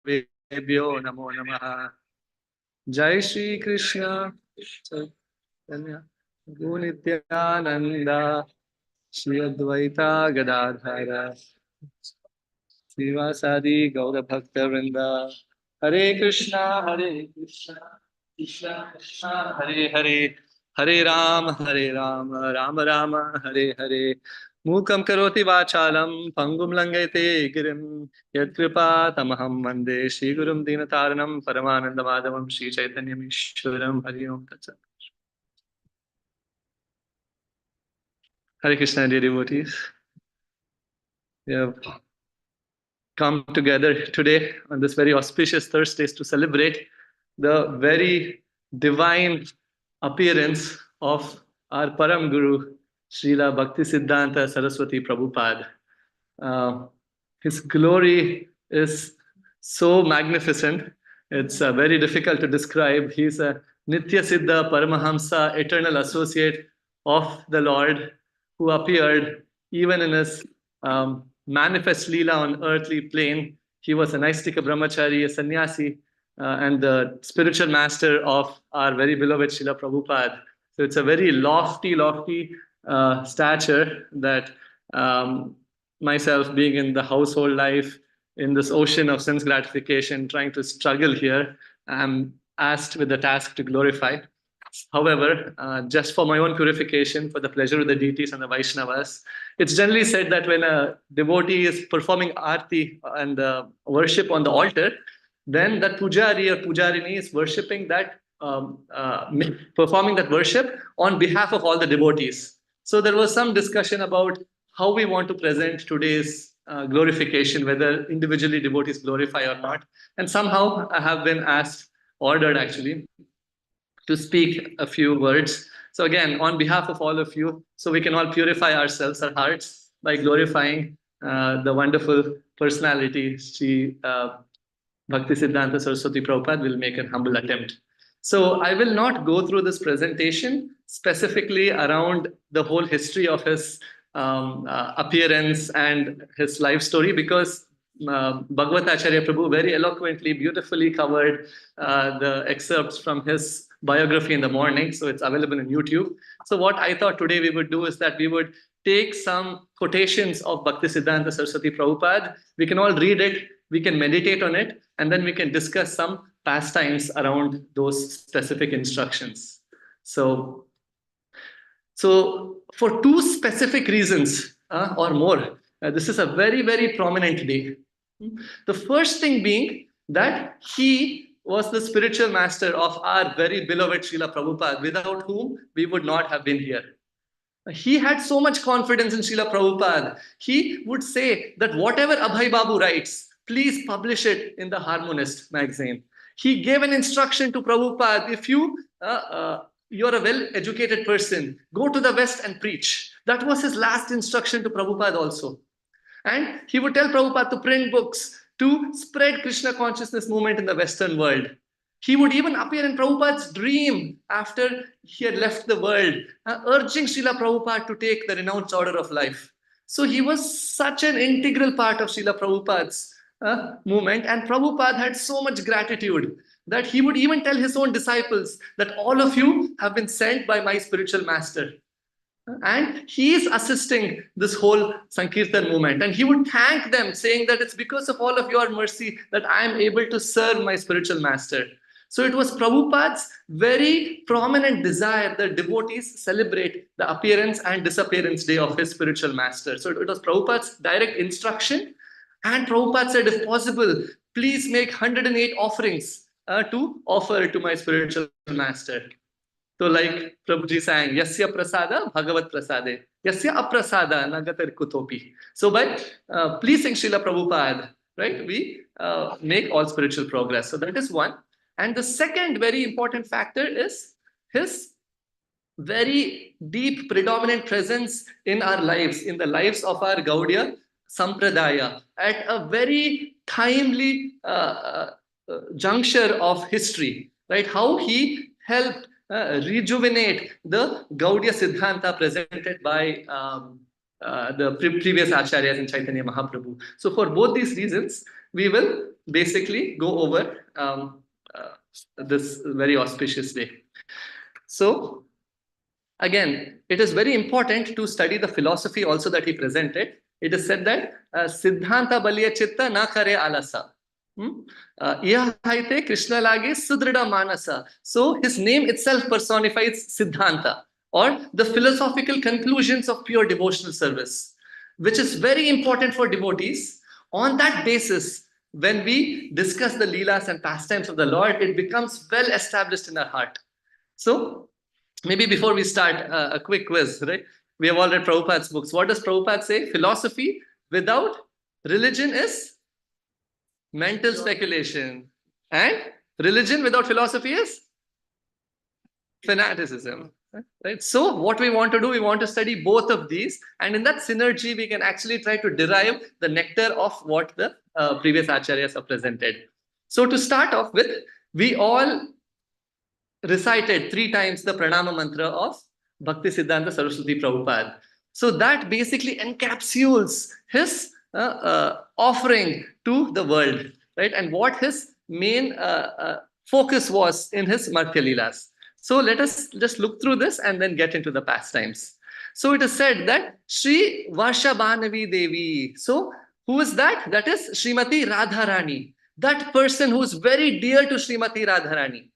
सर्वेभ्यो नमो नमः। जय श्री कृष्ण चैतन्य प्रभु नित्यानंद श्री अद्वैता गदाधर श्रीवासादि गौर भक्त वृंद। हरे कृष्णा कृष्णा कृष्णा हरे हरे, हरे राम राम राम हरे हरे। मूकं करोति वाचालं पंगुं लंघयते गिरिं यत्कृपा तमहं वन्दे श्रीगुरुं दीनतारिणं परमानन्दमाधवं श्रीचैतन्यमीश्वरं। हरि ओम तत्सत्। Hare Krishna, dear devotees. We have come together today on this very auspicious Thursdays to celebrate the very divine appearance of our Param Guru, Srila Bhaktisiddhanta Saraswati Prabhupada. Uh, his glory is so magnificent, it's very difficult to describe. He's a Nitya Siddha Paramahamsa, eternal associate of the Lord, who appeared even in his manifest Leela on earthly plane. He was a Naistika Brahmachari, a sannyasi, and the spiritual master of our very beloved Srila Prabhupada. So it's a very lofty stature that myself, being in the household life, in this ocean of sense gratification, trying to struggle here, I'm asked with the task to glorify. However, just for my own purification, for the pleasure of the deities and the Vaishnavas, it's generally said that when a devotee is performing arti and worship on the altar, then that pujari or pujarini is worshipping that, performing that worship on behalf of all the devotees. So there was some discussion about how we want to present today's glorification, whether individually devotees glorify or not. And somehow I have been ordered actually, to speak a few words. So again, on behalf of all of you, so we can all purify ourselves, our hearts, by glorifying the wonderful personality, Sri Bhaktisiddhanta Saraswati Prabhupada, will make an humble attempt. So I will not go through this presentation specifically around the whole history of his appearance and his life story, because Bhagavad Acharya Prabhu very eloquently, beautifully covered the excerpts from his biography in the morning. So it's available on YouTube. So what I thought today we would do is that we would take some quotations of Bhaktisiddhanta Saraswati Prabhupada. We can all read it, we can meditate on it, and then we can discuss some pastimes around those specific instructions. So for two specific reasons or more, this is a very prominent day. The first thing being that he was the spiritual master of our very beloved Srila Prabhupada, without whom we would not have been here. He had so much confidence in Srila Prabhupada. He would say that whatever Abhay Babu writes, please publish it in the Harmonist magazine. He gave an instruction to Prabhupada: if you're a well-educated person, go to the West and preach. That was his last instruction to Prabhupada also. And he would tell Prabhupada to print books, to spread Krishna consciousness movement in the Western world. He would even appear in Prabhupada's dream after he had left the world, urging Srila Prabhupada to take the renounced order of life. So he was such an integral part of Srila Prabhupada's movement, and Prabhupada had so much gratitude that he would even tell his own disciples that all of you have been sent by my spiritual master. And he is assisting this whole Sankirtan movement. And he would thank them, saying that it's because of all of your mercy that I am able to serve my spiritual master. So it was Prabhupada's very prominent desire that devotees celebrate the appearance and disappearance day of his spiritual master. So it was Prabhupada's direct instruction. And Prabhupada said, if possible, please make 108 offerings to offer to my spiritual master. So like Prabhuji sang, Yasya prasada bhagavat prasade, Yasya aprasada nagatar kutopi. So by pleasing Srila Prabhupada, right, we make all spiritual progress. So that is one. And the second very important factor is his very deep, predominant presence in our lives, in the lives of our Gaudiya Sampradaya, at a very timely juncture of history, right? How he helped rejuvenate the Gaudiya Siddhanta presented by the previous Acharyas in Chaitanya Mahaprabhu. So for both these reasons, we will basically go over this very auspicious day. So, again, it is very important to study the philosophy also that he presented. It is said that Siddhanta baliya chitta na kare alasa. Iha haite Krishna lage sudrida manasa. So his name itself personifies Siddhanta, or the philosophical conclusions of pure devotional service, which is very important for devotees. On that basis, when we discuss the leelas and pastimes of the Lord, it becomes well established in our heart. So, maybe before we start, a quick quiz, right? We have all read Prabhupada's books. What does Prabhupada say? Philosophy without religion is mental speculation. And religion without philosophy is fanaticism. Right? So what we want to do, we want to study both of these. And in that synergy, we can actually try to derive the nectar of what the previous acharyas have presented. So to start off with, we all recited 3 times the pranama mantra of Bhakti Siddhanta Saraswati Prabhupada. So that basically encapsulates his offering to the world, right? And what his main focus was in his Martya Leelas. So let us just look through this and then get into the pastimes. So it is said that Sri Varshabhanavi Devi. So who is that? That is Srimati Radharani. That person who is very dear to Srimati Radharani.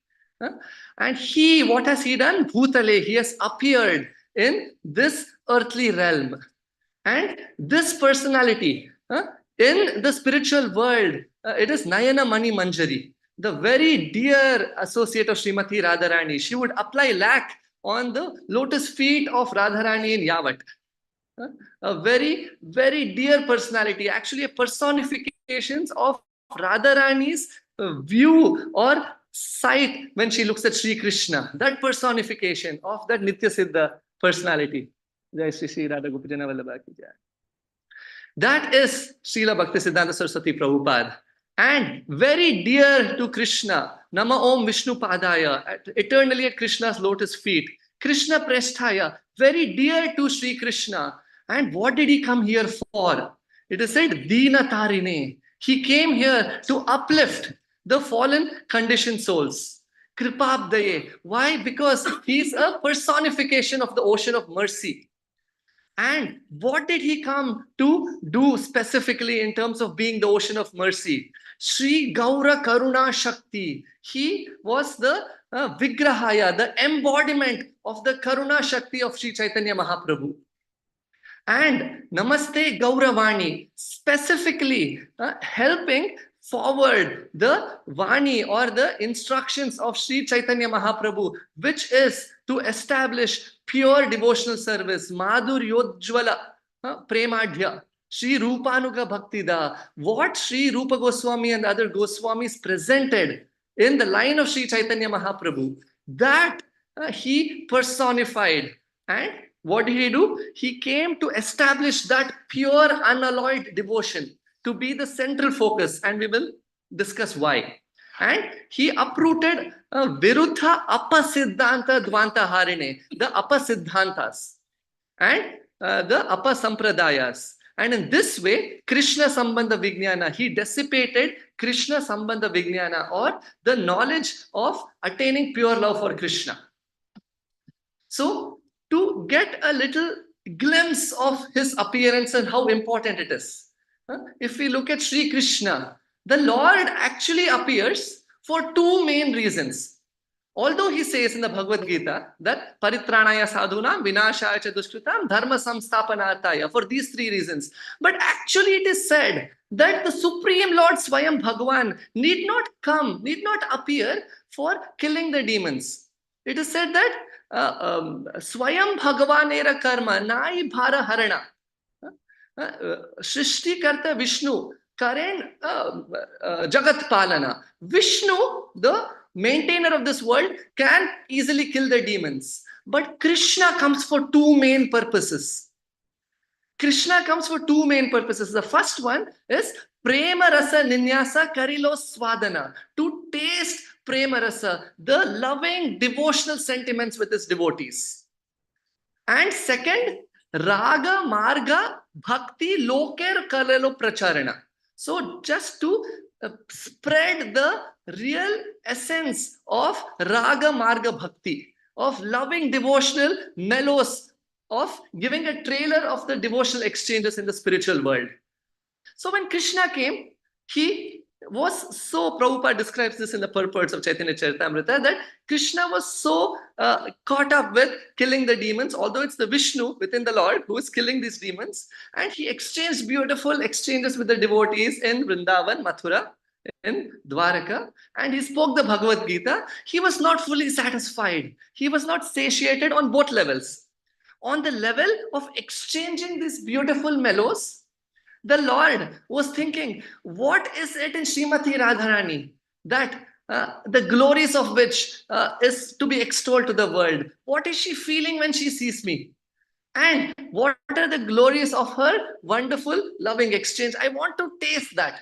And he, what has he done? Bhutale, he has appeared in this earthly realm. And this personality in the spiritual world, it is Nayana Mani Manjari, the very dear associate of Srimati Radharani. She would apply lac on the lotus feet of Radharani in Yavat. A very, very dear personality, actually a personification of Radharani's view or sight when she looks at Sri Krishna, that personification of that Nitya Siddha personality. Jai Shri Shri Radha Gopijana Vallabha ki jai. That is Srila Bhakti Siddhanta Saraswati Prabhupada. And very dear to Krishna, Nama Om Vishnu Padaya, eternally at Krishna's lotus feet. Krishna Presthaya, very dear to Sri Krishna. And what did he come here for? It is said, Dina Tarine. He came here to uplift the fallen conditioned souls. Kripabdaye. Why? Because he's a personification of the ocean of mercy. And what did he come to do specifically in terms of being the ocean of mercy? Sri Gaura Karuna Shakti. He was the Vigrahaya, the embodiment of the Karuna Shakti of Sri Chaitanya Mahaprabhu. And Namaste Gauravani, specifically helping forward the Vani or the instructions of Sri Chaitanya Mahaprabhu, which is to establish pure devotional service, Madhur Yojjvala Premadhya, Sri Rupanuga Bhaktida, what Sri Rupa Goswami and other Goswamis presented in the line of Sri Chaitanya Mahaprabhu, that he personified. And what did he do? He came to establish that pure, unalloyed devotion to be the central focus, and we will discuss why. And he uprooted Viruddha Apasiddhanta Dvanta Harine, the Apasiddhantas, and the Apasampradayas. And in this way, Krishna Sambandha Vijnana, he dissipated Krishna Sambandha Vijnana, or the knowledge of attaining pure love for Krishna. So, to get a little glimpse of his appearance and how important it is, if we look at Sri Krishna, the Lord actually appears for 2 main reasons. Although he says in the Bhagavad Gita that Paritranaya Sadhunam Vinashaya Cha Dushkritam Dharma Samsthapanarthaya, for these 3 reasons. But actually it is said that the Supreme Lord Swayam Bhagavan need not appear for killing the demons. It is said that Swayam Bhagavanera Karma Nai Bhara Harana. Shrishti Karta Vishnu Karen Jagat Palana. Vishnu, the maintainer of this world, can easily kill the demons. But Krishna comes for 2 main purposes. Krishna comes for 2 main purposes. The first one is Prema Rasa Ninyasa Karilo Swadana, to taste Prema Rasa, the loving devotional sentiments with his devotees. And second, Raga Marga Bhakti Loker Karelo Pracharana, So just to spread the real essence of Raga Marga Bhakti, of loving devotional mellows, of giving a trailer of the devotional exchanges in the spiritual world. So when Krishna came, he was so, Prabhupada describes this in the purports of Chaitanya Charitamrita, that Krishna was so caught up with killing the demons, although it's the Vishnu within the Lord who is killing these demons. And he exchanged beautiful exchanges with the devotees in Vrindavan, Mathura, in Dwaraka, and he spoke the Bhagavad Gita. He was not fully satisfied. He was not satiated on both levels. On the level of exchanging these beautiful mellows, the Lord was thinking, what is it in Srimati Radharani that the glories of which is to be extolled to the world? What is she feeling when she sees me? And what are the glories of her wonderful, loving exchange? I want to taste that.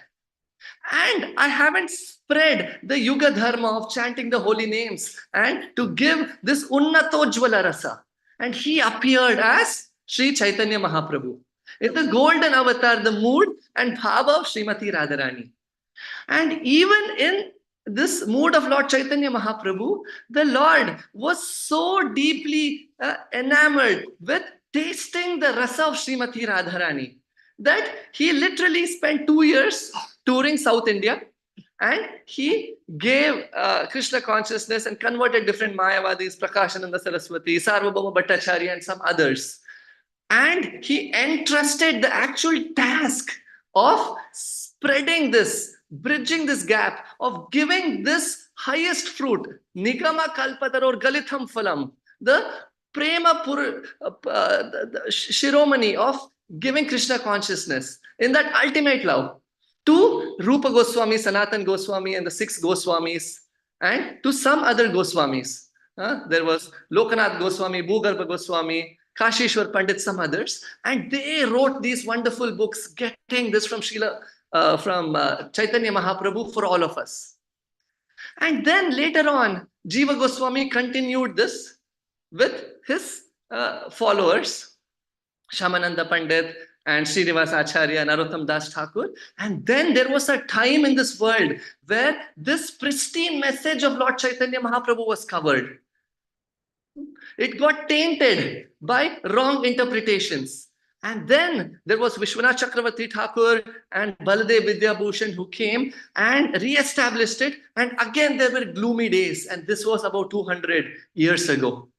And I haven't spread the Yuga Dharma of chanting the holy names and to give this Unnatojjvala Rasa. And he appeared as Sri Chaitanya Mahaprabhu. It's the golden avatar, the mood and bhava of Srimati Radharani. And even in this mood of Lord Chaitanya Mahaprabhu, the Lord was so deeply enamored with tasting the rasa of Srimati Radharani that he literally spent 2 years touring South India, and he gave Krishna consciousness and converted different Mayavadis, Prakashananda Saraswati, Sarvabhauma Bhattacharya, and some others. And he entrusted the actual task of spreading this, bridging this gap, of giving this highest fruit, Nigama Kalpataror Galitham Phalam, the Prema the Shiromani of giving Krishna consciousness in that ultimate love to Rupa Goswami, Sanatan Goswami, and the 6 Goswamis, and to some other Goswamis. There was Lokanath Goswami, Bhugarbha Goswami, Kashishwar Pandit, some others, and they wrote these wonderful books, getting this from Chaitanya Mahaprabhu for all of us. And then later on, Jiva Goswami continued this with his followers, Shamananda Pandit and Srinivas Acharya and Narottam Das Thakur. And then there was a time in this world where this pristine message of Lord Chaitanya Mahaprabhu was covered. It got tainted by wrong interpretations. And then there was Vishwanath Chakravarti Thakur and Baladev Vidyabhushan who came and re-established it. And again, there were gloomy days. And this was about 200 years ago.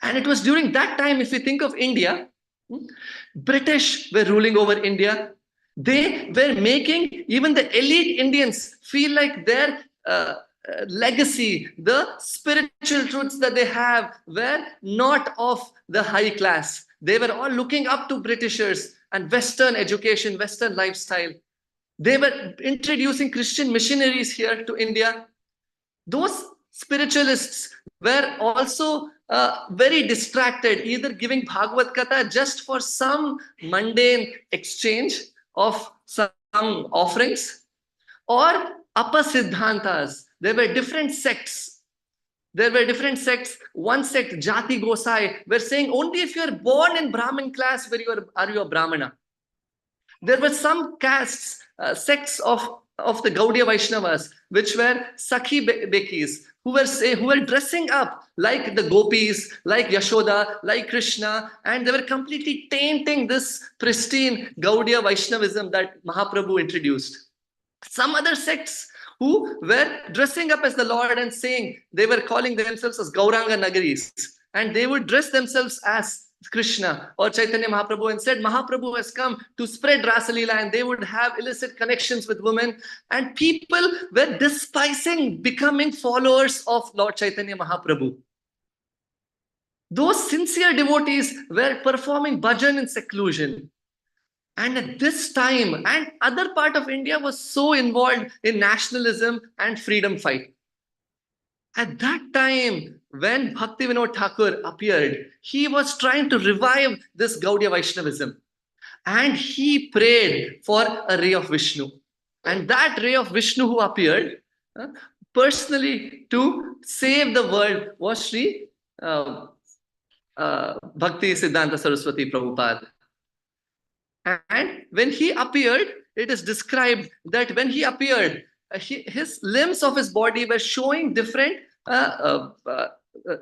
And it was during that time, if you think of India, British were ruling over India. They were making even the elite Indians feel like their legacy, the spiritual truths that they have were not of the high class. They were all looking up to Britishers and Western education, Western lifestyle. They were introducing Christian missionaries here to India. Those spiritualists were also very distracted, either giving Bhagavad Gita just for some mundane exchange of some offerings, or Apasiddhantas. There were different sects. One sect, Jati Gosai, were saying only if you are born in Brahmin class are you a Brahmana. There were some castes, sects of the Gaudiya Vaishnavas, which were Sakhi Bekis, who were dressing up like the gopis, like Yashoda, like Krishna, and they were completely tainting this pristine Gaudiya Vaishnavism that Mahaprabhu introduced. Some other sects who were dressing up as the Lord and saying, they were calling themselves as Gauranga Nagaris, and they would dress themselves as Krishna or Chaitanya Mahaprabhu and said Mahaprabhu has come to spread Rasalila, and they would have illicit connections with women, and people were despising becoming followers of Lord Chaitanya Mahaprabhu. Those sincere devotees were performing bhajan in seclusion. And at this time, and other part of India was so involved in nationalism and freedom fight. At that time, when Bhaktivinoda Thakur appeared, he was trying to revive this Gaudiya Vaishnavism. And he prayed for a ray of Vishnu. And that ray of Vishnu who appeared personally to save the world was Sri Bhakti Siddhanta Saraswati Prabhupada. And when he appeared, it is described that when he appeared, his limbs of his body were showing different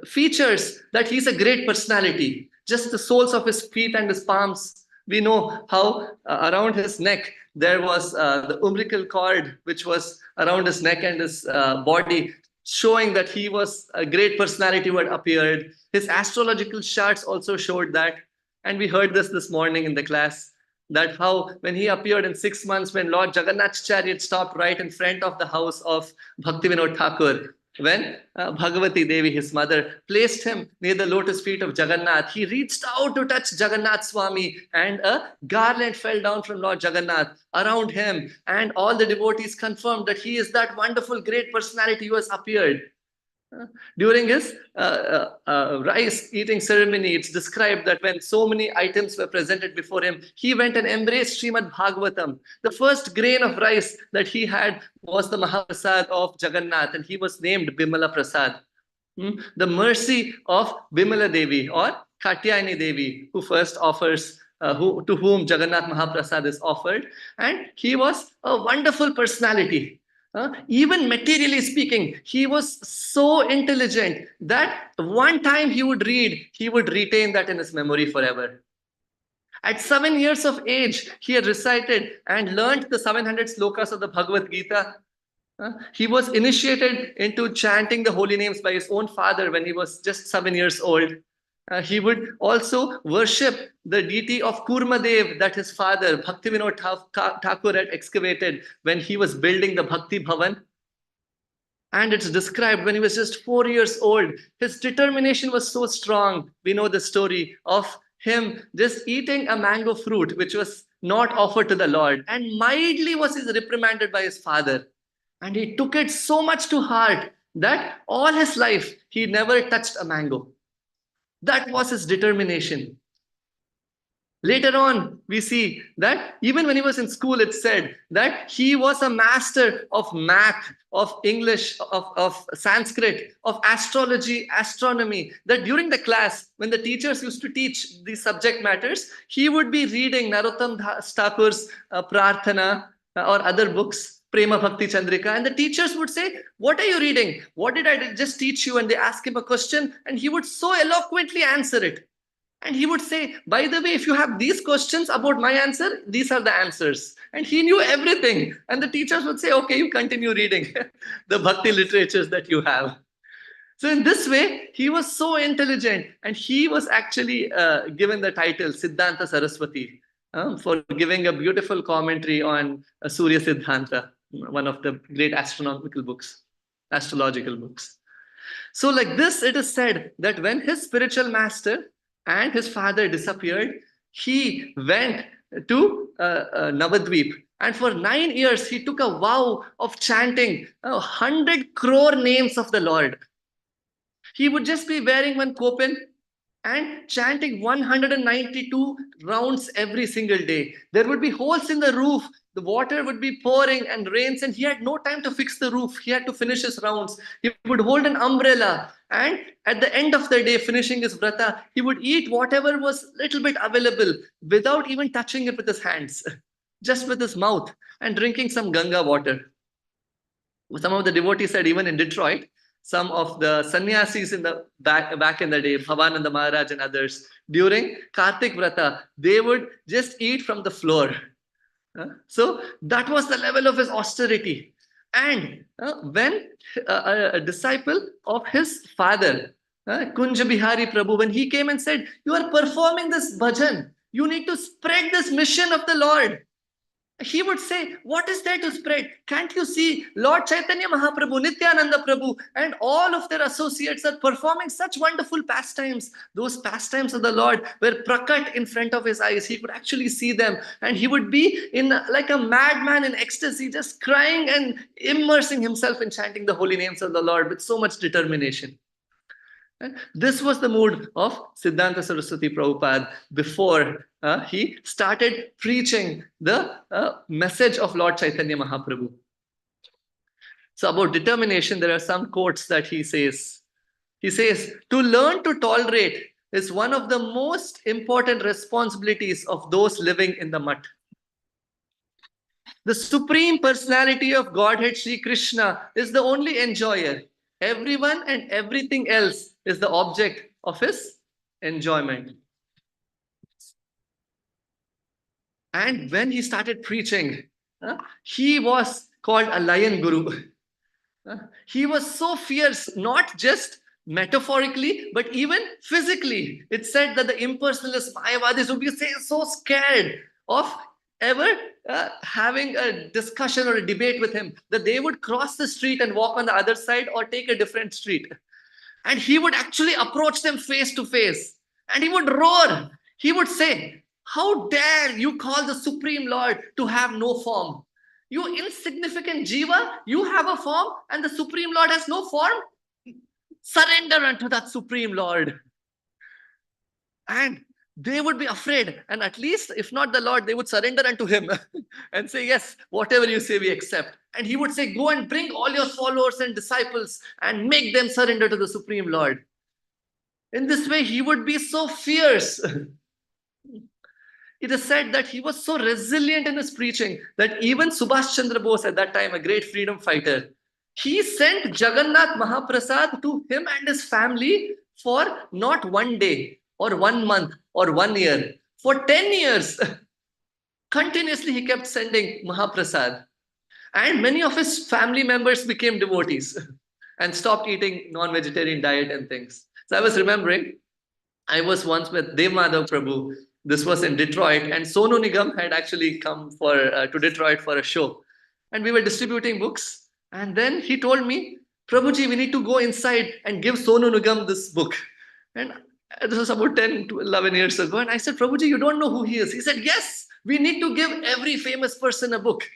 features that he's a great personality. Just the soles of his feet and his palms. We know how around his neck there was the umbilical cord, which was around his neck and his body, showing that he was a great personality who had appeared. His astrological charts also showed that. And we heard this morning in the class, that how when he appeared in 6 months, when Lord Jagannath's chariot stopped right in front of the house of Bhaktivinoda Thakur, when Bhagavati Devi, his mother, placed him near the lotus feet of Jagannath, he reached out to touch Jagannath Swami, and a garland fell down from Lord Jagannath around him, and all the devotees confirmed that he is that wonderful, great personality who has appeared. During his rice eating ceremony, it's described that when so many items were presented before him, he went and embraced Srimad Bhagavatam. The first grain of rice that he had was the Mahaprasad of Jagannath, and he was named Bimala Prasad. The mercy of Bimala Devi or Katyayani Devi, who first offers, to whom Jagannath Mahaprasad is offered. And he was a wonderful personality. Even materially speaking, he was so intelligent that one time he would read, he would retain that in his memory forever. At 7 years of age, he had recited and learned the 700 slokas of the Bhagavad Gita. He was initiated into chanting the holy names by his own father when he was just 7 years old. He would also worship the deity of Kurmadev that his father, Bhaktivinoda Thakur, had excavated when he was building the Bhakti Bhavan. And it's described when he was just 4 years old, his determination was so strong. We know the story of him just eating a mango fruit, which was not offered to the Lord, and mildly was he reprimanded by his father. And he took it so much to heart that all his life, he never touched a mango. That was his determination. Later on, we see that even when he was in school, it said that he was a master of math, of English, of Sanskrit, of astrology, astronomy. That during the class, when the teachers used to teach these subject matters, he would be reading Narottam Thakur's Prarthana or other books, Prema Bhakti Chandrika, and the teachers would say, "What are you reading? What did I just teach you?" And they ask him a question, and he would so eloquently answer it. And he would say, "By the way, if you have these questions about my answer, these are the answers." And he knew everything. And the teachers would say, "Okay, you continue reading the Bhakti literatures that you have." So in this way, he was so intelligent. And he was actually given the title Siddhanta Saraswati for giving a beautiful commentary on Surya Siddhanta, one of the great astronomical books, astrological books. So like this, it is said that when his spiritual master and his father disappeared, he went to Navadvip. And for 9 years, he took a vow of chanting 100 crore names of the Lord. He would just be wearing one kopin and chanting 192 rounds every single day. There would be holes in the roof. The water would be pouring and rains, and he had no time to fix the roof. He had to finish his rounds. He would hold an umbrella, and at the end of the day, finishing his vrata, he would eat whatever was little bit available without even touching it with his hands, just with his mouth, and drinking some Ganga water. Some of the devotees said even in Detroit, some of the sannyasis in the back in the day, Bhavananda Maharaj and others, during Kartik Vrata, they would just eat from the floor. So that was the level of his austerity. And when a disciple of his father, Kunja Bihari Prabhu, when he came and said, "You are performing this bhajan, you need to spread this mission of the Lord," he would say, "What is there to spread? Can't you see Lord Chaitanya Mahaprabhu, Nityananda Prabhu, and all of their associates are performing such wonderful pastimes? Those pastimes of the Lord were prakat in front of his eyes. He could actually see them. And he would be in like a madman in ecstasy, just crying and immersing himself in chanting the holy names of the Lord with so much determination." This was the mood of Siddhanta Saraswati Prabhupada before he started preaching the message of Lord Chaitanya Mahaprabhu. So about determination, there are some quotes that he says. He says, "To learn to tolerate is one of the most important responsibilities of those living in the mutt." The Supreme Personality of Godhead, Sri Krishna, is the only enjoyer. Everyone and everything else is the object of his enjoyment. And when he started preaching, he was called a lion guru. He was so fierce, not just metaphorically, but even physically. It said that the impersonalist Mayavadis would be so scared of ever having a discussion or a debate with him that they would cross the street and walk on the other side or take a different street. And he would actually approach them face to face and he would roar. He would say, "How dare you call the Supreme Lord to have no form? You insignificant jiva, you have a form and the Supreme Lord has no form? Surrender unto that Supreme Lord." And they would be afraid. And at least, if not the Lord, they would surrender unto him and say, "Yes, whatever you say, we accept." And he would say, "Go and bring all your followers and disciples and make them surrender to the Supreme Lord." In this way, he would be so fierce. It is said that he was so resilient in his preaching that even Subhash Chandra Bose, at that time a great freedom fighter, he sent Jagannath Mahaprasad to him and his family for not one day or 1 month or 1 year. For 10 years, continuously he kept sending Mahaprasad. And many of his family members became devotees and stopped eating non-vegetarian diet and things. So I was remembering, I was once with Dev Madhav Prabhu. This was in Detroit, and Sonu Nigam had actually come to Detroit for a show. And we were distributing books. And then he told me, "Prabhuji, we need to go inside and give Sonu Nigam this book." And this was about 10 to 11 years ago. And I said, "Prabhuji, you don't know who he is." He said, "Yes, we need to give every famous person a book."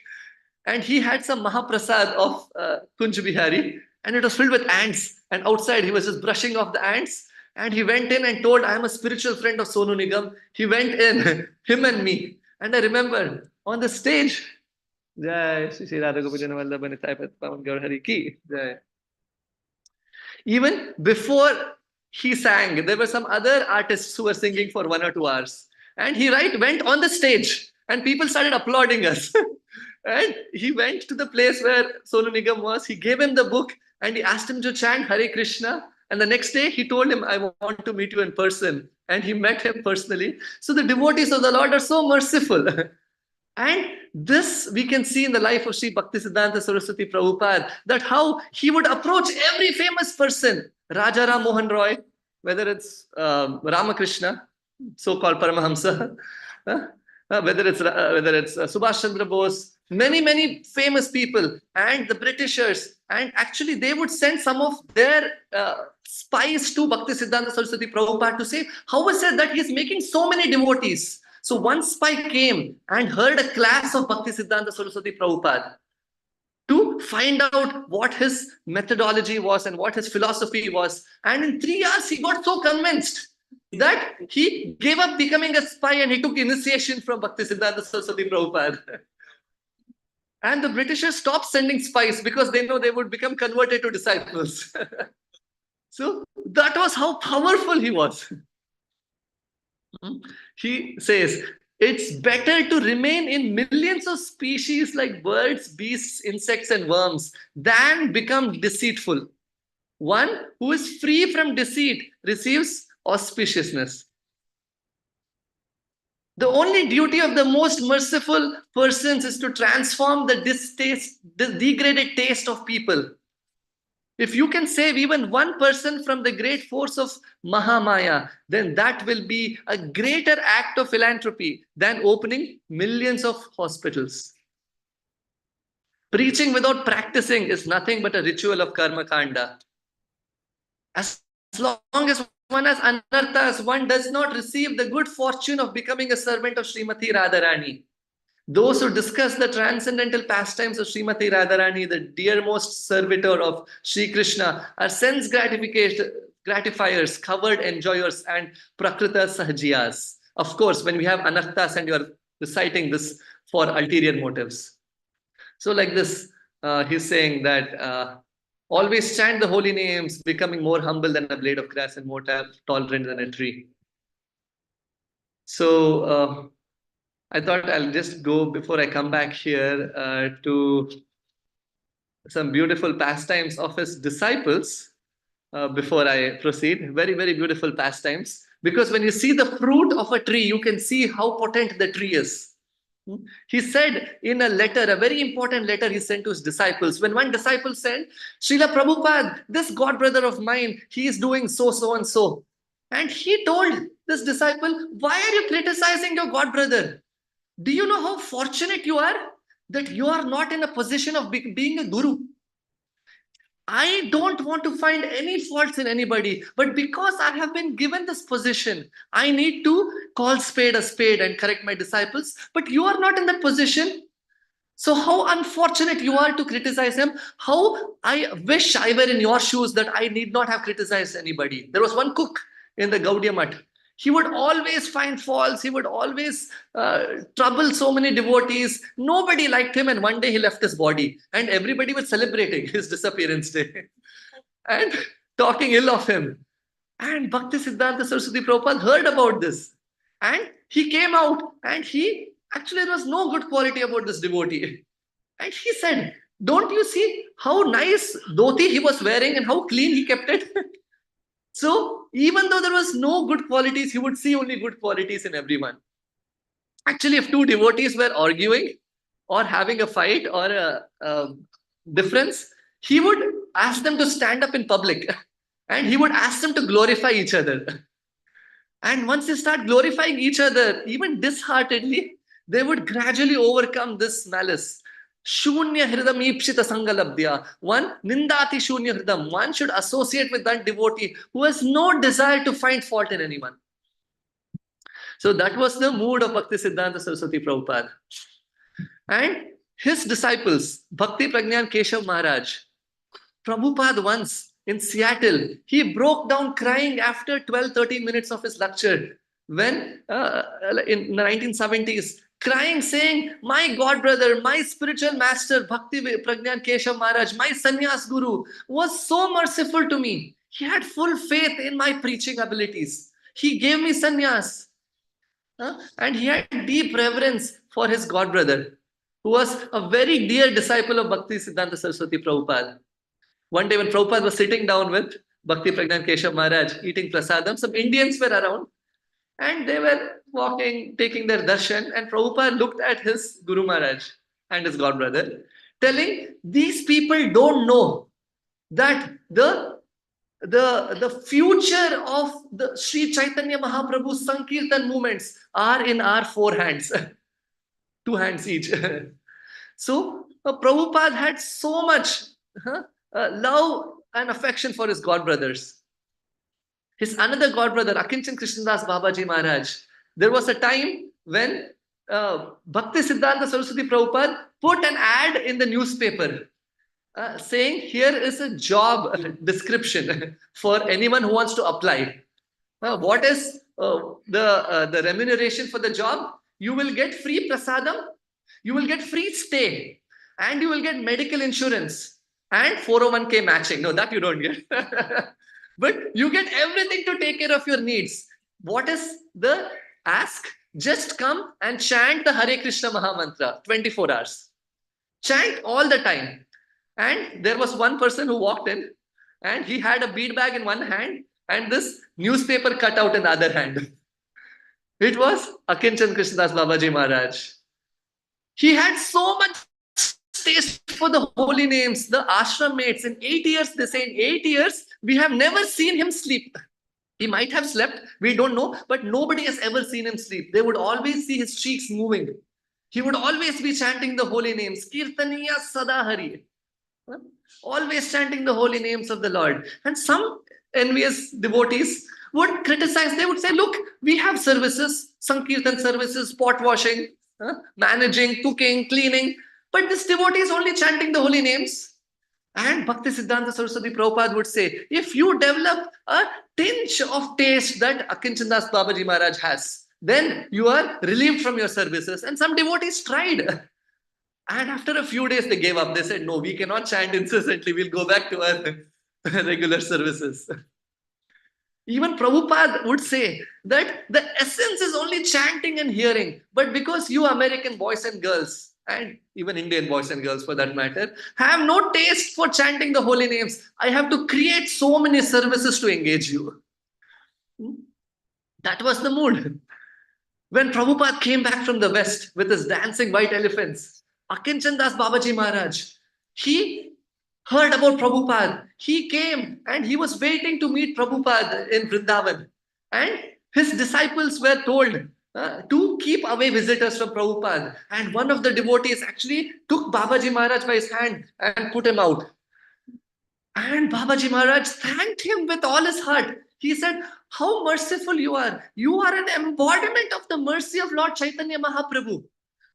And he had some Mahaprasad of Kunj Bihari, and it was filled with ants. And outside, he was just brushing off the ants. And he went in and told, "I am a spiritual friend of Sonu Nigam." He went in, him and me. And I remember on the stage, Jai Shri Radha Gopijan Vallabha Nitai Pavan Gaur Hari Ki Jai. Even before he sang, there were some other artists who were singing for 1 or 2 hours. And he went on the stage and people started applauding us. And he went to the place where Sonu Nigam was. He gave him the book and he asked him to chant Hare Krishna. And the next day he told him, "I want to meet you in person." And he met him personally. So the devotees of the Lord are so merciful. And this we can see in the life of Sri Bhaktisiddhanta Saraswati Prabhupada, that how he would approach every famous person. Raja Ram Mohan Roy, whether it's Ramakrishna, so-called Paramahamsa, whether it's Subhash Chandra Bose, many famous people, and the Britishers, and actually they would send some of their spies to Bhaktisiddhanta Saraswati Prabhupada to say, "How is it that he's making so many devotees?" So one spy came and heard a class of Bhaktisiddhanta Saraswati Prabhupada to find out what his methodology was and what his philosophy was. And in 3 years, he got so convinced that he gave up becoming a spy and he took initiation from Bhaktisiddhanta Saraswati Prabhupada. And the Britishers stopped sending spies because they know they would become converted to disciples. So that was how powerful he was. He says, "It's better to remain in millions of species like birds, beasts, insects, and worms than become deceitful. One who is free from deceit receives auspiciousness." The only duty of the most merciful persons is to transform the degraded taste of people. If you can save even one person from the great force of Mahamaya, then that will be a greater act of philanthropy than opening millions of hospitals. Preaching without practicing is nothing but a ritual of karma kanda. As long as one has anarthas, one does not receive the good fortune of becoming a servant of Srimati Radharani. Those who discuss the transcendental pastimes of Srimati Radharani, the dearmost servitor of Sri Krishna, are sense gratifiers, covered enjoyers, and prakrita sahajiyas. Of course, when we have anarthas and you are reciting this for ulterior motives. So like this, he's saying that always chant the holy names, becoming more humble than a blade of grass and more tolerant than a tree. So I thought I'll just go before I come back here to some beautiful pastimes of his disciples before I proceed. Very, very beautiful pastimes. Because when you see the fruit of a tree, you can see how potent the tree is. He said in a letter, a very important letter he sent to his disciples. When one disciple sent, Srila Prabhupada, this god brother of mine, he is doing so, so, and so. And he told this disciple, why are you criticizing your god brother? Do you know how fortunate you are that you are not in a position of being a guru? I don't want to find any faults in anybody, but because I have been given this position, I need to call spade a spade and correct my disciples. But you are not in that position. So, how unfortunate you are to criticize him. How I wish I were in your shoes that I need not have criticized anybody. There was one cook in the Gaudiya Mutt. He would always find faults. He would always trouble so many devotees. Nobody liked him. And one day he left his body. And everybody was celebrating his disappearance day and talking ill of him. And Bhakti Siddhanta Saraswati Prabhupada heard about this. And he came out and he actually, there was no good quality about this devotee. And he said, don't you see how nice dhoti he was wearing and how clean he kept it? So even though there was no good qualities, he would see only good qualities in everyone. Actually, if two devotees were arguing or having a fight or a difference, he would ask them to stand up in public and he would ask them to glorify each other. And once they start glorifying each other, even disheartedly, they would gradually overcome this malice. Shunya hridam ipshita sangalabdya. One, nindati shunya hridam. One should associate with that devotee who has no desire to find fault in anyone. So that was the mood of Bhakti Siddhanta Saraswati Prabhupada. And his disciples, Bhakti Pragyan Keshav Maharaj, Prabhupada once in Seattle, he broke down crying after 12-13 minutes of his lecture when in the 1970s, crying, saying, my god brother, my spiritual master, Bhakti Pragyan Keshav Maharaj, my sannyas guru, was so merciful to me. He had full faith in my preaching abilities. He gave me sannyas. And he had deep reverence for his god brother, who was a very dear disciple of Bhakti Siddhanta Saraswati Prabhupada. One day when Prabhupada was sitting down with Bhakti Pragyan Keshav Maharaj eating prasadam, some Indians were around and they were walking, taking their darshan, and Prabhupada looked at his Guru Maharaj and his god brother, telling, these people don't know that the future of the Sri Chaitanya Mahaprabhu Sankirtan movements are in our 4 hands, 2 hands each. So Prabhupada had so much love and affection for his god brothers. His another god brother, Akinchan Krishnadas Babaji Maharaj, there was a time when Bhakti Siddhanta Saraswati Prabhupada put an ad in the newspaper saying, here is a job description for anyone who wants to apply. What is the remuneration for the job? You will get free prasadam, you will get free stay, and you will get medical insurance and 401k matching. No, that you don't get. But you get everything to take care of your needs. What is the ask? Just come and chant the Hare Krishna Mahamantra 24 hours. Chant all the time. And there was one person who walked in and he had a bead bag in one hand and this newspaper cutout in the other hand. It was Akinchan Krishnadas Babaji Maharaj. He had so much taste for the holy names, the ashram mates. In 8 years, they say in 8 years, we have never seen him sleep. He might have slept, we don't know, but nobody has ever seen him sleep. They would always see his cheeks moving. He would always be chanting the holy names. Kirtaniya Sadahari. Always chanting the holy names of the Lord. And some envious devotees would criticize. They would say, look, we have services, Sankirtan services, pot washing, managing, cooking, cleaning. But this devotee is only chanting the holy names. And Bhakti Siddhanta Saraswati Prabhupada would say, if you develop a tinge of taste that Akinchandas Babaji Maharaj has, then you are relieved from your services. And some devotees tried. And after a few days, they gave up. They said, no, we cannot chant incessantly. We'll go back to our regular services. Even Prabhupada would say that the essence is only chanting and hearing. But because you American boys and girls, and even Indian boys and girls for that matter, have no taste for chanting the holy names, I have to create so many services to engage you. That was the mood. When Prabhupada came back from the West with his dancing white elephants, Akinchan Das Babaji Maharaj, he heard about Prabhupada. He came and he was waiting to meet Prabhupada in Vrindavan. And his disciples were told to keep away visitors from Prabhupada. And one of the devotees actually took Babaji Maharaj by his hand and put him out. And Babaji Maharaj thanked him with all his heart. He said, how merciful you are. You are an embodiment of the mercy of Lord Chaitanya Mahaprabhu.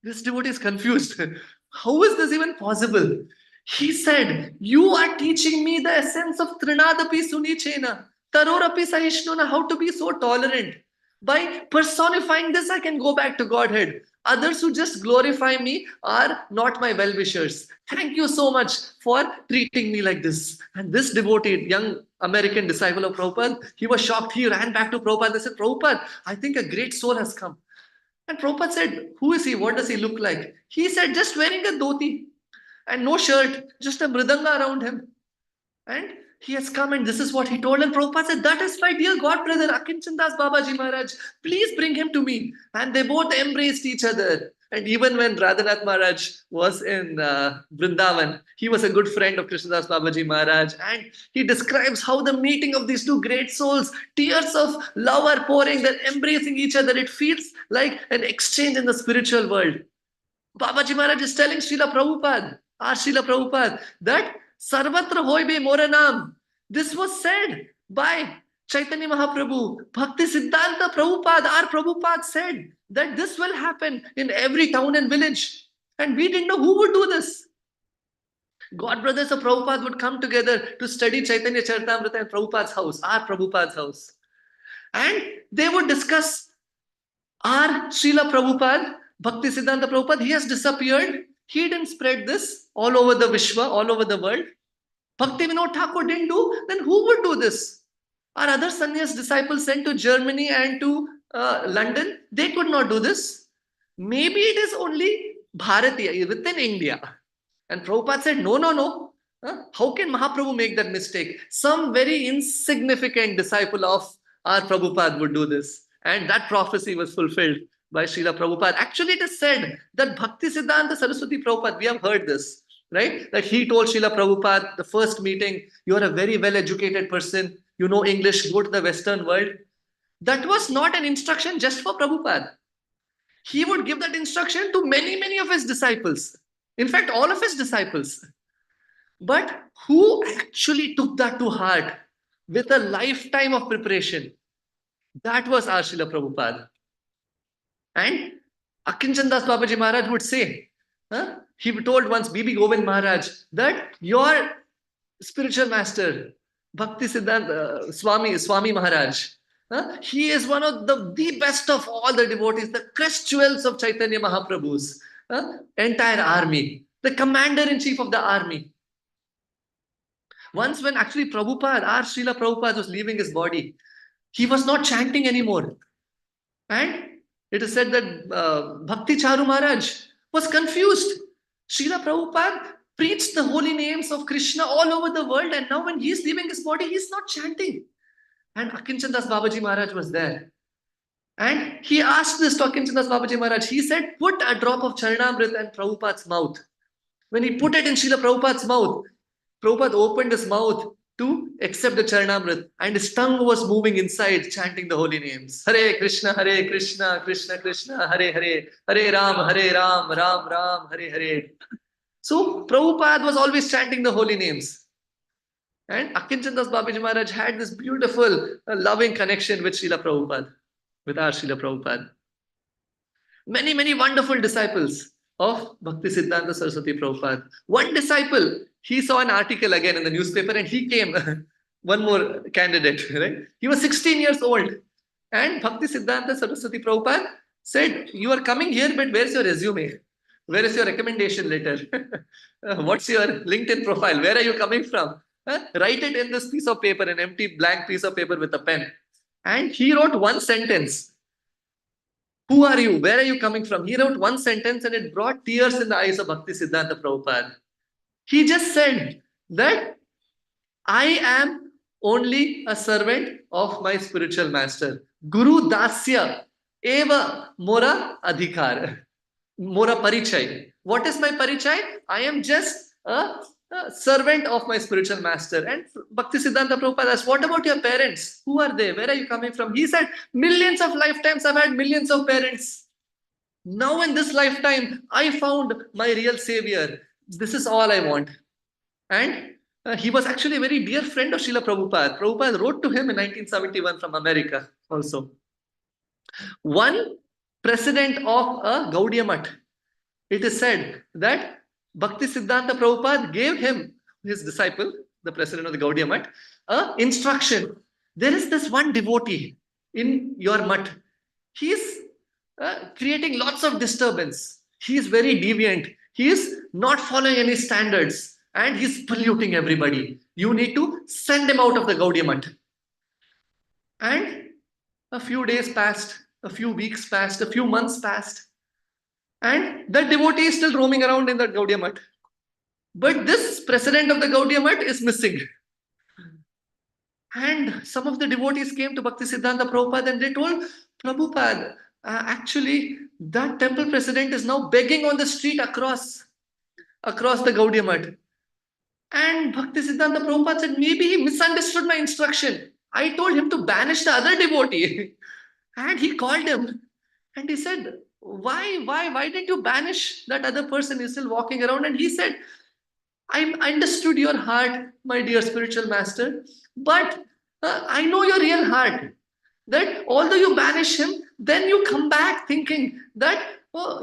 This devotee is confused. How is this even possible? He said, you are teaching me the essence of Trinadapi Sunichena, Tarorapi Sahishnuna, how to be so tolerant. By personifying this, I can go back to Godhead. Others who just glorify me are not my well-wishers. Thank you so much for treating me like this. And this devotee, young American disciple of Prabhupada, he was shocked. He ran back to Prabhupada and said, Prabhupada, I think a great soul has come. And Prabhupada said, who is he? What does he look like? He said, just wearing a dhoti and no shirt, just a mridanga around him. And he has come and this is what he told. And Prabhupada said, that is my dear God brother, Akinchan Das Babaji Maharaj. Please bring him to me. And they both embraced each other. And even when Radhanath Maharaj was in Vrindavan, he was a good friend of Krishnadas Babaji Maharaj. And he describes how the meeting of these two great souls, tears of love are pouring, they're embracing each other. It feels like an exchange in the spiritual world. Babaji Maharaj is telling Srila Prabhupada, our Srila Prabhupada, that Sarvatra hoibe moranam. This was said by Chaitanya Mahaprabhu. Bhakti Siddhanta Prabhupada, our Prabhupada said that this will happen in every town and village. And we didn't know who would do this. God brothers of Prabhupada would come together to study Chaitanya Charitamrita in Prabhupada's house, our Prabhupada's house. And they would discuss our Srila Prabhupada, Bhakti Siddhanta Prabhupada. He has disappeared. He didn't spread this all over the Vishwa, all over the world. Bhakti Vinod Thakur didn't do, then who would do this? Our other sannyas disciples sent to Germany and to London, they could not do this. Maybe it is only Bharatiya, within India. And Prabhupada said, no, no, no. How can Mahaprabhu make that mistake? Some very insignificant disciple of our Prabhupada would do this. And that prophecy was fulfilled by Srila Prabhupada. Actually, it is said that Bhakti Siddhanta Saraswati Prabhupada, we have heard this, right? That he told Srila Prabhupada, the first meeting, you are a very well-educated person, you know English, go to the Western world. That was not an instruction just for Prabhupada. He would give that instruction to many, many of his disciples. In fact, all of his disciples. But who actually took that to heart with a lifetime of preparation? That was our Srila Prabhupada. And Akinchan Das Babaji Maharaj would say, he told once Bibi Govind Maharaj that your spiritual master, Bhakti Siddhanta Swami Maharaj, he is one of the best of all the devotees, the crest jewels of Chaitanya Mahaprabhu's entire army, the commander-in-chief of the army. Once when actually Prabhupada, our Srila Prabhupada was leaving his body, he was not chanting anymore. And it is said that Bhakti Charu Maharaj was confused. Srila Prabhupada preached the holy names of Krishna all over the world, and now when he is leaving his body, he is not chanting. And Akinchan Das Babaji Maharaj was there. And he asked this to Akinchan Das Babaji Maharaj. He said, put a drop of Charanamrit in Prabhupada's mouth. When he put it in Srila Prabhupada's mouth, Prabhupada opened his mouth to accept the Charanamrit, and his tongue was moving inside, chanting the holy names. Hare Krishna, Krishna Krishna, Hare Hare, Hare Ram, Ram Ram, Hare Hare. So Prabhupada was always chanting the holy names. And Akinchan Das Babaji Maharaj had this beautiful, loving connection with Srila Prabhupada, with our Srila Prabhupada. Many, many wonderful disciples of Bhakti Siddhanta Saraswati Prabhupada. One disciple, he saw an article again in the newspaper and he came, one more candidate, right? He was 16 years old. And Bhakti Siddhanta Saraswati Prabhupada said, you are coming here, but where's your resume? Where is your recommendation letter? What's your LinkedIn profile? Where are you coming from? Write it in this piece of paper, an empty blank piece of paper with a pen. And he wrote one sentence. Who are you? Where are you coming from? He wrote one sentence and it brought tears in the eyes of Bhakti Siddhanta Prabhupada. He just said that I am only a servant of my spiritual master. Guru Dasya Eva Mora Adhikar. Mora Parichay. What is my Parichay? I am just a servant of my spiritual master. And Bhakti Siddhanta Prabhupada asked, what about your parents? Who are they? Where are you coming from? He said, millions of lifetimes I've had millions of parents. Now in this lifetime, I found my real savior. This is all I want. And he was actually a very dear friend of Srila Prabhupada. Prabhupada wrote to him in 1971 from America also. One president of a Gaudiya Math, it is said that Bhakti Siddhanta Prabhupada gave him, his disciple, the president of the Gaudiya Math, a instruction. There is this one devotee in your Math. He is creating lots of disturbance. He is very deviant. He is not following any standards and he's polluting everybody. You need to send him out of the Gaudiya Math. And a few days passed, a few weeks passed, a few months passed. And that devotee is still roaming around in that Gaudiya Math. But this president of the Gaudiya Math is missing. And some of the devotees came to Bhakti Siddhanta Prabhupada and they told Prabhupada, actually, that temple president is now begging on the street across the Gaudiya Math. And Bhakti Siddhanta Prabhupada said, maybe he misunderstood my instruction. I told him to banish the other devotee. And he called him. And he said, why did you banish that other person? He's still walking around. And he said, I understood your heart, my dear spiritual master. But I know your real heart. That although you banish him, then you come back thinking that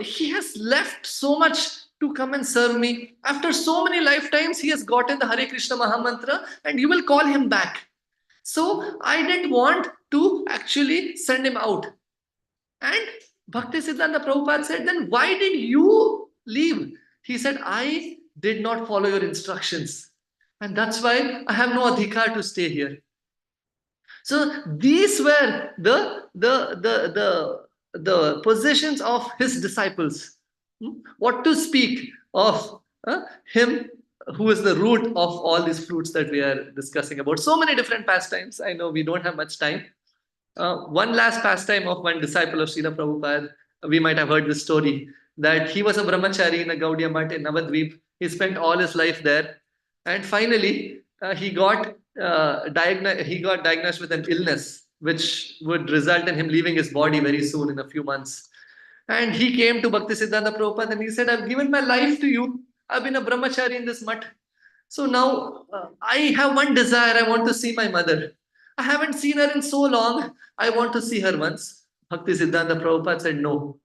he has left so much to come and serve me. After so many lifetimes, he has gotten the Hare Krishna Mahamantra and you will call him back. So I didn't want to actually send him out. And Bhakti Siddhanta Prabhupada said, then why did you leave? He said, I did not follow your instructions. And that's why I have no adhikar to stay here. So these were the positions of his disciples. What to speak of him who is the root of all these fruits that we are discussing about. So many different pastimes. I know we don't have much time. One last pastime of one disciple of Srila Prabhupada. We might have heard this story that he was a brahmachari in a Gaudiya Math in Navadvip. He spent all his life there. And finally, he got diagnosed with an illness which would result in him leaving his body very soon in a few months. And he came to Bhakti Siddhanta Prabhupada and he said, I've given my life to you. I've been a brahmachari in this math. So now I have one desire. I want to see my mother. I haven't seen her in so long. I want to see her once. Bhakti Siddhanta Prabhupada said, no,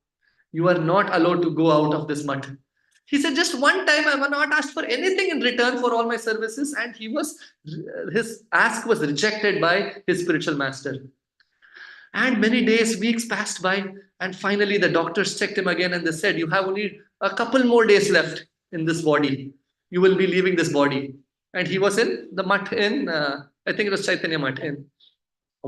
you are not allowed to go out of this math. He said, just one time I have not asked for anything in return for all my services. And his ask was rejected by his spiritual master. And many days, weeks passed by. And finally, the doctors checked him again and they said, you have only a couple more days left in this body. You will be leaving this body. And he was in the Math in, I think it was Chaitanya Math in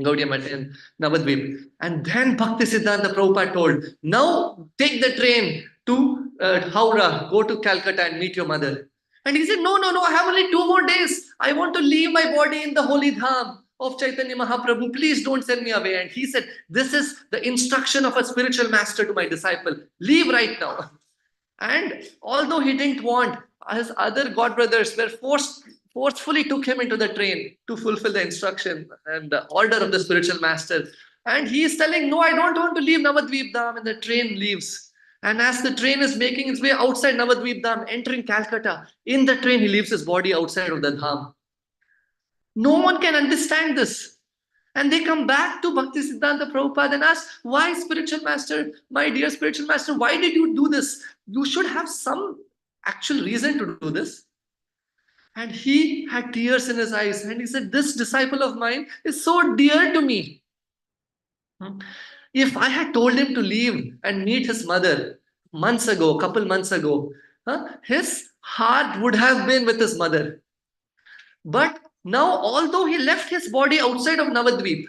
Gaudiya Math in Navadvip. And then Bhakti Siddhanta Prabhupada told, now take the train to Howrah, go to Calcutta and meet your mother. And he said, no, I have only 2 more days. I want to leave my body in the holy dham of Chaitanya Mahaprabhu. Please don't send me away. And he said, this is the instruction of a spiritual master to my disciple. Leave right now. And although he didn't want, his other godbrothers were forcefully took him into the train to fulfill the instruction and the order of the spiritual master. And he is telling, no, I don't want to leave Navadvip Dham. And the train leaves. And as the train is making its way outside Navadvip Dham, entering Calcutta, in the train he leaves his body outside of the dham. No one can understand this. And they come back to Bhakti Siddhanta Prabhupada and ask, why spiritual master, my dear spiritual master, why did you do this? You should have some actual reason to do this. And he had tears in his eyes. And he said, this disciple of mine is so dear to me. If I had told him to leave and meet his mother couple months ago, his heart would have been with his mother. But now, although he left his body outside of Navadvip,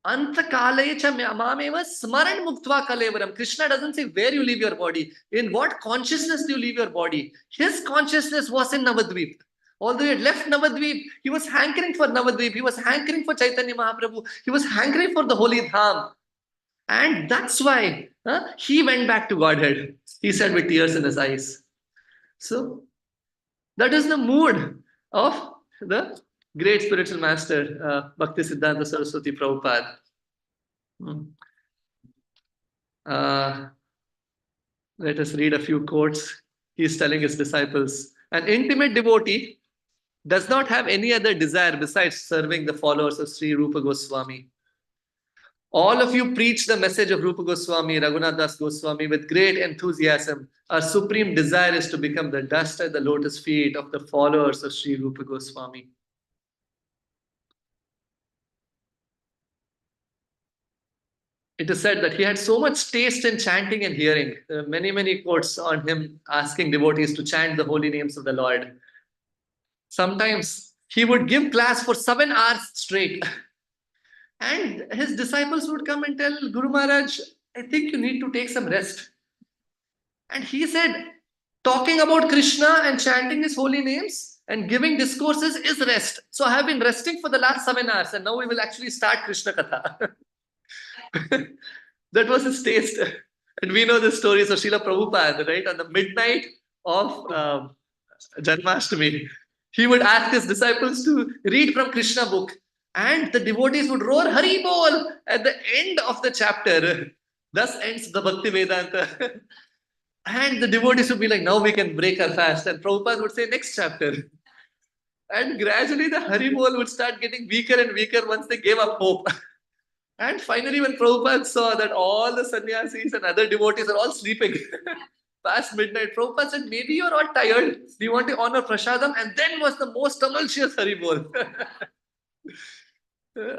Antakale cha mameva smaran muktva kalevaram. Krishna doesn't say where you leave your body, in what consciousness do you leave your body. His consciousness was in Navadvip. Although he had left Navadvip, he was hankering for Navadvip, he was hankering for Chaitanya Mahaprabhu, he was hankering for the holy Dham. And that's why he went back to Godhead. He said with tears in his eyes. So that is the mood of the great spiritual master, Bhakti Siddhanta Saraswati Prabhupada. Let us read a few quotes. He's telling his disciples, an intimate devotee does not have any other desire besides serving the followers of Sri Rupa Goswami. All of you preach the message of Rupa Goswami, Raghunath Das Goswami with great enthusiasm. Our supreme desire is to become the dust at the lotus feet of the followers of Sri Rupa Goswami. It is said that he had so much taste in chanting and hearing. There are many, many quotes on him asking devotees to chant the holy names of the Lord. Sometimes he would give class for 7 hours straight. And his disciples would come and tell Guru Maharaj, I think you need to take some rest. And he said, talking about Krishna and chanting his holy names and giving discourses is rest. So I have been resting for the last 7 hours and now we will actually start Krishna Katha. That was his taste. And we know the stories of Srila Prabhupada, right? On the midnight of Janmashtami, he would ask his disciples to read from Krishna book. And the devotees would roar Hari Bol at the end of the chapter. Thus ends the Bhakti Vedanta. And the devotees would be like, now we can break our fast. And Prabhupada would say, next chapter. And gradually the Hari Bol would start getting weaker and weaker once they gave up hope. And finally, when Prabhupada saw that all the sannyasis and other devotees are all sleeping past midnight, Prabhupada said, maybe you're all tired. Do you want to honor Prasadam? And then was the most tumultuous Hari Bol.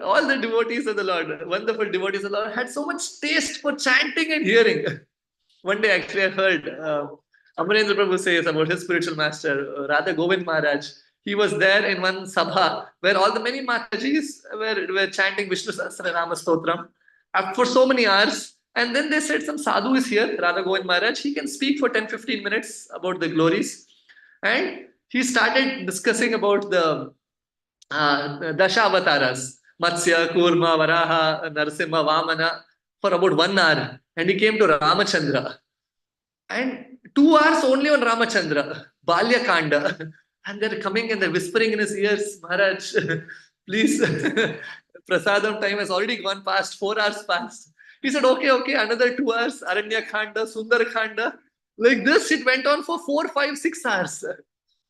All the devotees of the Lord, wonderful devotees of the Lord, had so much taste for chanting and hearing. One day, actually, I heard Amarendra Prabhu says about his spiritual master, Radha Govind Maharaj. He was there in one sabha where all the many Matajis were chanting Vishnu Sahasranama Stotram for so many hours. And then they said, some sadhu is here, Radha Govind Maharaj. He can speak for 10-15 minutes about the glories. And he started discussing about the Dasha Avataras. Matsya, Kurma, Varaha, Narasimha, Vamana for about 1 hour. And he came to Ramachandra. And 2 hours only on Ramachandra, Balya Kanda. And they're coming and they're whispering in his ears, Maharaj, please, Prasadam time has already gone past, 4 hours past. He said, okay, another 2 hours, Aranya Kanda, Sundar Kanda. Like this, it went on for 4, 5, 6 hours.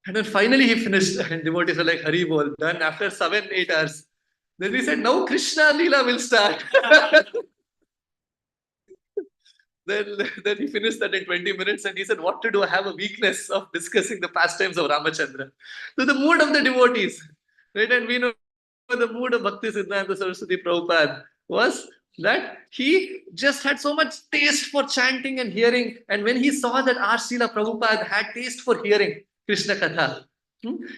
And then finally he finished. And devotees were like, Hari Bol, done after 7, 8 hours. Then he said, now Krishna Leela will start. Then he finished that in 20 minutes and he said, what to do? I have a weakness of discussing the pastimes of Ramachandra. So the mood of the devotees, right? And we know the mood of Bhakti Siddhanta Saraswati Prabhupada was that he just had so much taste for chanting and hearing. And when he saw that our Srila Prabhupada had taste for hearing Krishna Katha,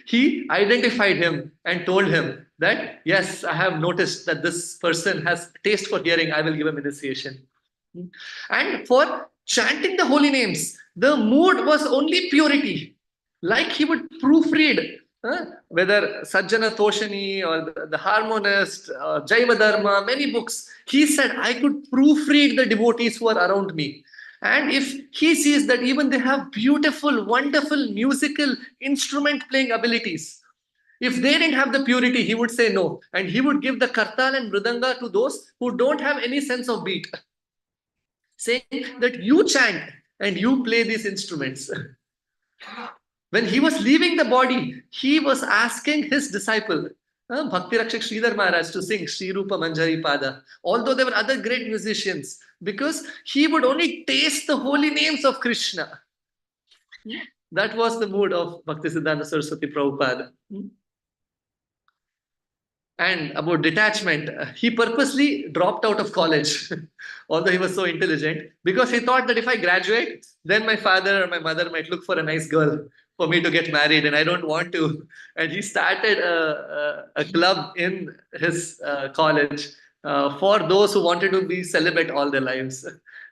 he identified him and told him that, yes, I have noticed that this person has taste for hearing. I will give him initiation. And for chanting the holy names, the mood was only purity. Like he would proofread whether Sajjana Toshani or the Harmonist, Jaiva Dharma, many books. He said, I could proofread the devotees who are around me. And if he sees that even they have beautiful, wonderful musical instrument playing abilities, if they didn't have the purity, he would say no. And he would give the kartal and mridanga to those who don't have any sense of beat, saying that you chant and you play these instruments. When he was leaving the body, he was asking his disciple, Bhakti Rakshak Sridhar Maharaj, to sing Sri Rupa Manjari Pada, although there were other great musicians, because he would only taste the holy names of Krishna. That was the mood of Bhakti Siddhanta Saraswati Prabhupada. And about detachment, he purposely dropped out of college, although he was so intelligent, because he thought that if I graduate, then my father or my mother might look for a nice girl for me to get married, and I don't want to. And he started a club in his college for those who wanted to be celibate all their lives.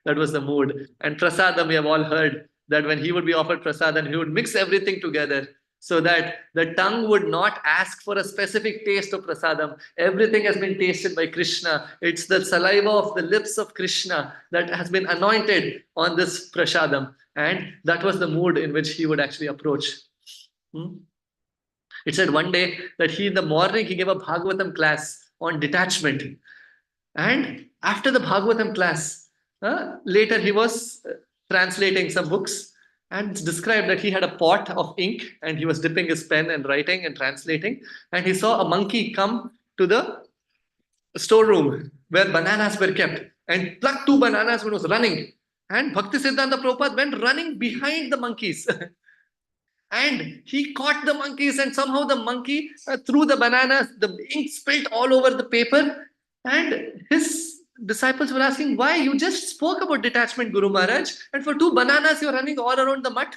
That was the mood. And prasadam, we have all heard that when he would be offered prasadam, he would mix everything together so that the tongue would not ask for a specific taste of prasadam. Everything has been tasted by Krishna. It's the saliva of the lips of Krishna that has been anointed on this prasadam. And that was the mood in which he would actually approach. It said one day that he, in the morning, he gave a Bhagavatam class on detachment. And after the Bhagavatam class, later he was translating some books and described that he had a pot of ink and he was dipping his pen and writing and translating. And he saw a monkey come to the storeroom where bananas were kept and plucked two bananas when he was running. And Bhakti Siddhanta Prabhupada went running behind the monkeys. And he caught the monkeys, and somehow the monkey threw the bananas, the ink spilled all over the paper. And his disciples were asking, why? You just spoke about detachment, Guru Maharaj, and for two bananas, you're running all around the mutt.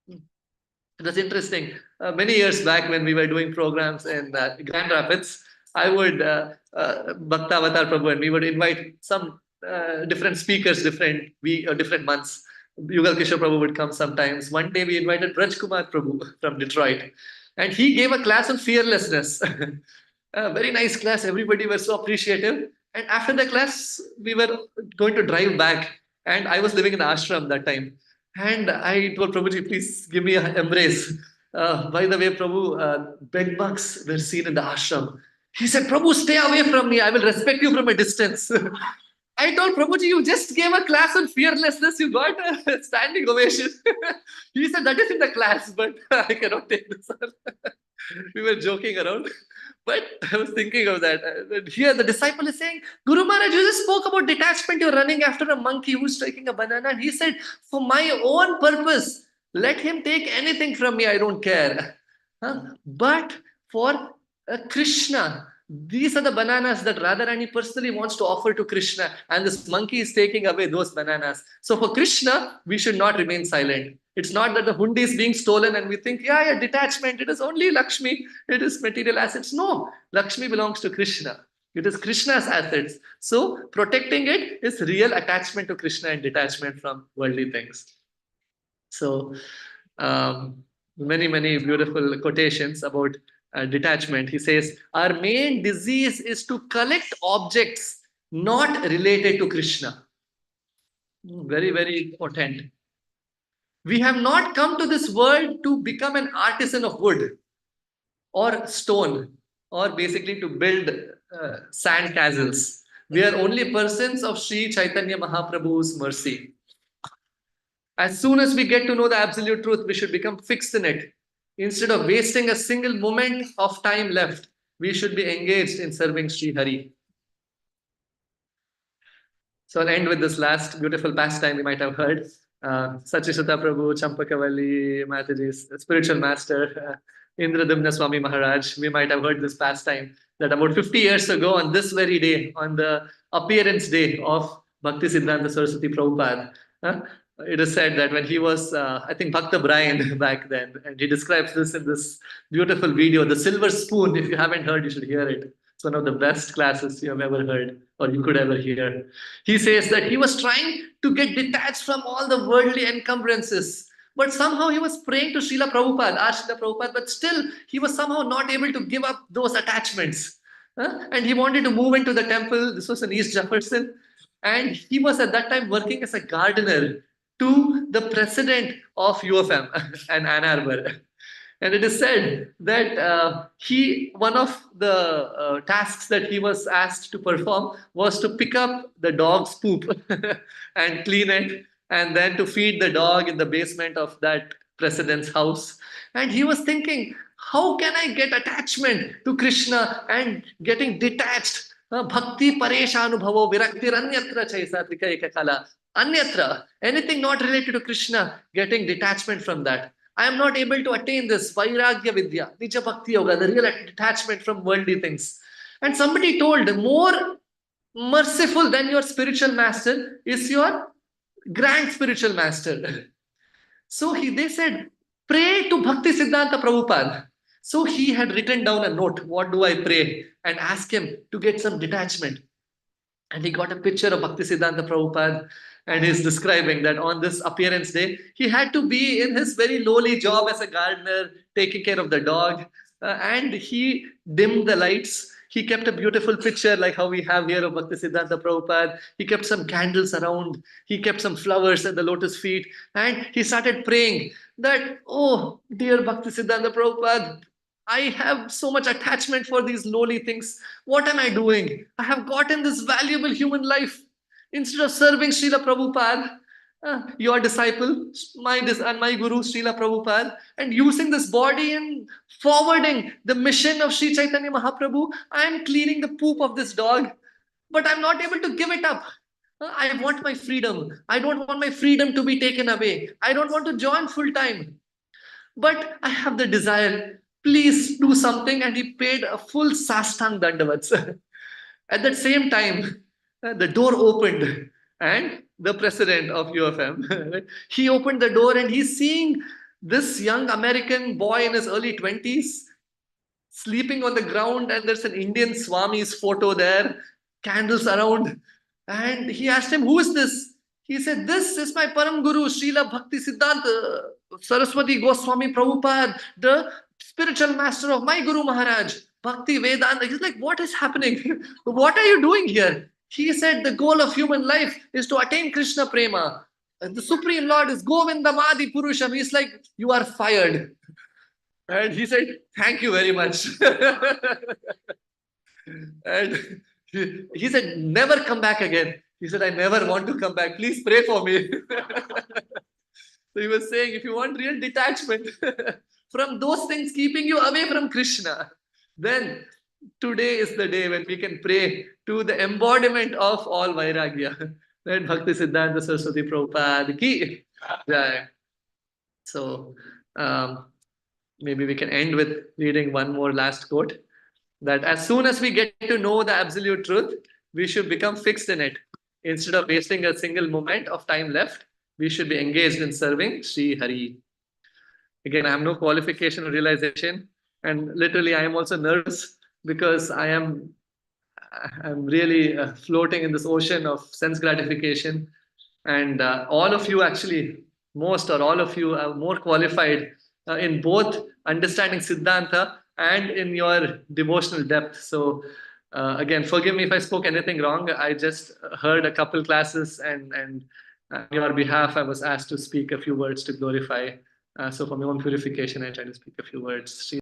It was interesting. Many years back, when we were doing programs in Grand Rapids, I would, Bhakta Avatar Prabhu, and we would invite some different speakers, different months. Yugal Kishore Prabhu would come sometimes. One day we invited Raj Kumar Prabhu from Detroit, and he gave a class on fearlessness. A very nice class. Everybody was so appreciative. And after the class, we were going to drive back, and I was living in the ashram that time. And I told Prabhuji, please give me an embrace. By the way, Prabhu, bed bugs were seen in the ashram. He said, Prabhu, stay away from me. I will respect you from a distance. I told Prabhuji, you just gave a class on fearlessness. You got a standing ovation. He said, that is in the class, but I cannot take this on. We were joking around. But I was thinking of that. Here the disciple is saying, Guru Maharaj, you just spoke about detachment. You're running after a monkey who's striking a banana. And he said, for my own purpose, let him take anything from me. I don't care. But for Krishna, these are the bananas that Radharani personally wants to offer to Krishna. And this monkey is taking away those bananas. So for Krishna, we should not remain silent. It's not that the hundi is being stolen and we think, yeah, detachment, it is only Lakshmi, it is material assets. No, Lakshmi belongs to Krishna. It is Krishna's assets. So protecting it is real attachment to Krishna and detachment from worldly things. So many, many beautiful quotations about detachment. He says, our main disease is to collect objects not related to Krishna. Very, very important. We have not come to this world to become an artisan of wood or stone or basically to build sand castles. We are only persons of Sri Chaitanya Mahaprabhu's mercy. As soon as we get to know the absolute truth, we should become fixed in it. Instead of wasting a single moment of time left, we should be engaged in serving Sri Hari. So I'll end with this last beautiful pastime you might have heard. Sachishata Prabhu, Champakavalli Mataji's spiritual master, Indradumna Swami Maharaj. We might have heard this pastime that about 50 years ago on this very day, on the appearance day of Bhakti Siddhanta Saraswati Prabhupada, it is said that when he was, I think, Bhakta Brian back then, and he describes this in this beautiful video, The Silver Spoon. If you haven't heard, you should hear it. It's one of the best classes you have ever heard or you could ever hear. He says that he was trying to get detached from all the worldly encumbrances, but somehow he was praying to Srila Prabhupada, our Srila Prabhupada, but still he was somehow not able to give up those attachments. And he wanted to move into the temple. This was in East Jefferson. And he was at that time working as a gardener to the president of UFM and Ann Arbor. And it is said that one of the tasks that he was asked to perform was to pick up the dog's poop and clean it, and then to feed the dog in the basement of that president's house. And he was thinking, how can I get attachment to Krishna and getting detached? Bhakti paresha anubhavo viraktir anyatra chaisa trika ekakala. Anyatra, anything not related to Krishna, getting detachment from that. I am not able to attain this Vairagya Vidya, Nija Bhakti Yoga, the real detachment from worldly things. And somebody told, more merciful than your spiritual master is your grand spiritual master. So they said, pray to Bhakti Siddhanta Prabhupada. So he had written down a note, what do I pray? And ask him to get some detachment. And he got a picture of Bhaktisiddhanta Prabhupada, and he's describing that on this appearance day, he had to be in his very lowly job as a gardener, taking care of the dog, and he dimmed the lights. He kept a beautiful picture like how we have here of Bhaktisiddhanta Prabhupada. He kept some candles around. He kept some flowers at the lotus feet, and he started praying that, oh, dear Bhaktisiddhanta Prabhupada, I have so much attachment for these lowly things. What am I doing? I have gotten this valuable human life. Instead of serving Srila Prabhupada, your disciple, and my guru, Srila Prabhupada, and using this body and forwarding the mission of Sri Chaitanya Mahaprabhu, I am cleaning the poop of this dog, but I'm not able to give it up. I want my freedom. I don't want my freedom to be taken away. I don't want to join full time. But I have the desire. Please do something. And he paid a full sastang dandavats. At that same time, the door opened, and the president of UFM, he opened the door and he's seeing this young American boy in his early 20s sleeping on the ground, and there's an Indian Swami's photo there, candles around. And he asked him, who is this? He said, this is my Param Guru, Srila Bhakti Siddhanta Saraswati Goswami Prabhupada, the spiritual master of my Guru Maharaj, Bhakti Vedanta. He's like, what is happening? What are you doing here? He said, the goal of human life is to attain Krishna Prema. The Supreme Lord is Govindamadi Purusham. He's like, you are fired. And he said, thank you very much. And he said, never come back again. He said, I never want to come back. Please pray for me. So he was saying, if you want real detachment from those things keeping you away from Krishna, then today is the day when we can pray to the embodiment of all Vairagya. Right? Bhakti Siddhanta Saraswati Prabhupada ki jai. So maybe we can end with reading one more last quote. That as soon as we get to know the absolute truth, we should become fixed in it. Instead of wasting a single moment of time left, we should be engaged in serving Sri Hari. Again, I have no qualification or realization, and literally I am also nervous because I'm really floating in this ocean of sense gratification, and all of you actually, most or all of you are more qualified in both understanding Siddhanta and in your devotional depth. So again, forgive me if I spoke anything wrong. I just heard a couple classes, and on your behalf, I was asked to speak a few words to glorify. So for my own purification, I try to speak a few words.